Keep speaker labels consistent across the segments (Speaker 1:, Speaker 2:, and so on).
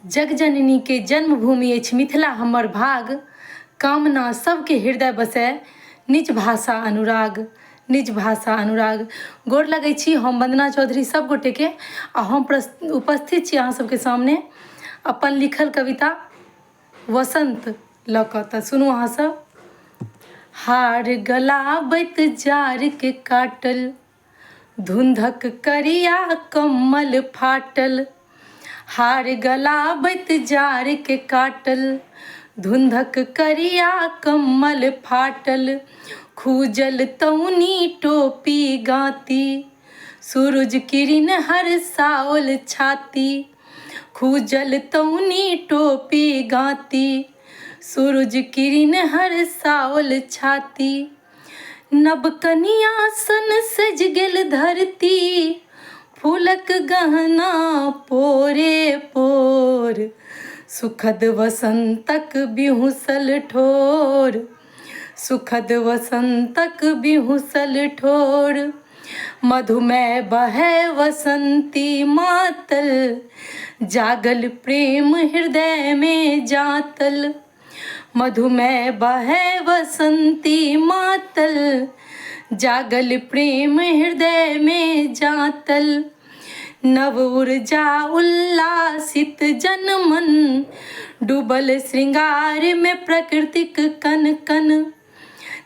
Speaker 1: जगजननी के जन्मभूमि अछि मिथिला हमर भाग। कामना सबके हृदय बसै निज भाषा अनुराग। निज भाषा अनुराग। गोर लगै छी हम वंदना चौधरी सब गोटे के आ हम उपस्थित छी अहाँ सबके सामने अपन लिखल कविता वसंत लऽ कऽ। तऽ सुनू अहाँ सब। हार गलाबैत जार के काटल, धुंधक करिया कम्मल फाटल। हार गलाबैत जार के काटल, धुंधक करिया कम्मल फाटल। खूजल तौनी टोपी गाती, सूरज किरण हर साओल छाती। खूजल तौनी टोपी गाती, सूरज किरण हर साओल छाती। नब कनिया सन सज गेल धरती, फूलक गहना पोरे पोर। सुखद वसंतक बिहुसल ठोर, सुखद वसंतक बिहुसल ठोर। मधुमय बहै वसंती मातल, जागल प्रेम हृदय में जातल। मधुमय बहै वसंती मातल, जागल प्रेम हृदय में जातल। नव ऊर्जा उल्लासित जनमन, डूबल श्रृंगार में प्रकृतिक कन कन।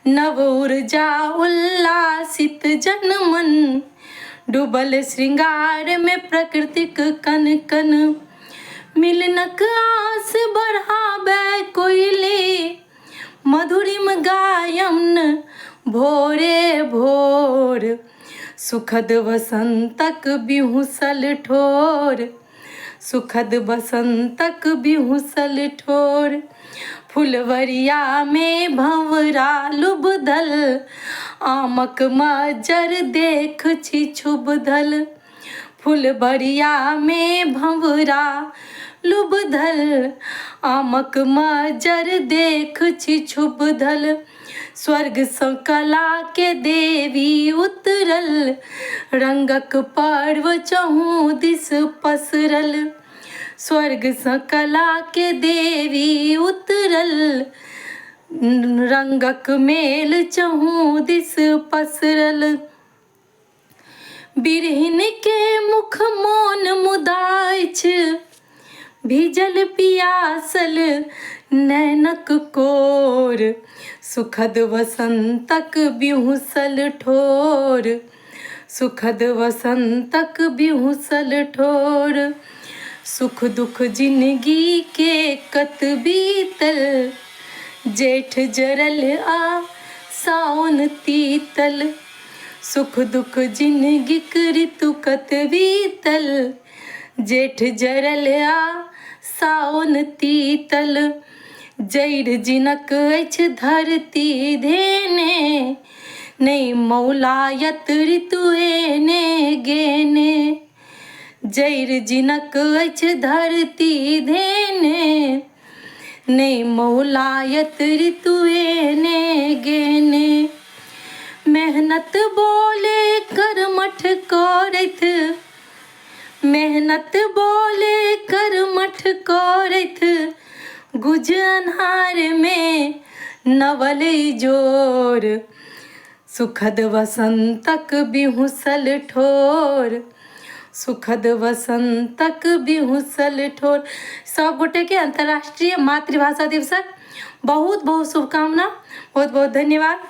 Speaker 1: नव ऊर्जा उल्लासित जनमन, डूबल श्रृंगार में प्रकृतिक कन कन। मिलनक आस बढ़ाबै कोयली, मधुरिम गायन भोरे भोर। सुखद वसंतक बिहुसल ठोर, सुखद वसंतक बिहुसल ठोर। फुलवरिया में भंवरा लुबधल, आमक मज्जर देख छी छुबधल। फुलवरिया में भंवरा लुबधल, आमक मज्जर देख छी छुबधल। स्वर्ग सँ कला के देवी उतरल, रंगक पर्व चहु दिस पसरल। स्वर्ग सँ कला के देवी उतरल, रंगक मेल चहु दिस पसरल। बिरहिन के मुख मौन मुदा अछि, भीजल पियासल नैनक कोर। सुखद वसंतक बिहुसल ठोर, सुखद वसंतक बिहुसल ठोर। सुख दुख जिंदगी के कत बीतल, जेठ जरल आ सावन तीतल। सुख दुख जिंदगीक ऋतु कत बीतल, जेठ जरल आ सावन तीतल। जैड़ जिनक अछि धरती धेने, नहि मौलायत ऋतु एने गेने। जैड़ जिनक अछि धरती धेने, नहि मौलायत ऋतु एने गेने। मेहनत बोले कर्मठ करैत, मेहनत बोले कर्मठ करैत। गुज अन्हार में नवल जोर, सुखद वसंतक बिहुसल ठोर, सुखद वसंतक बिहुसल ठोर। सब गोटे के अंतर्राष्ट्रीय मातृभाषा दिवसक बहुत बहुत शुभकामना। बहुत बहुत धन्यवाद।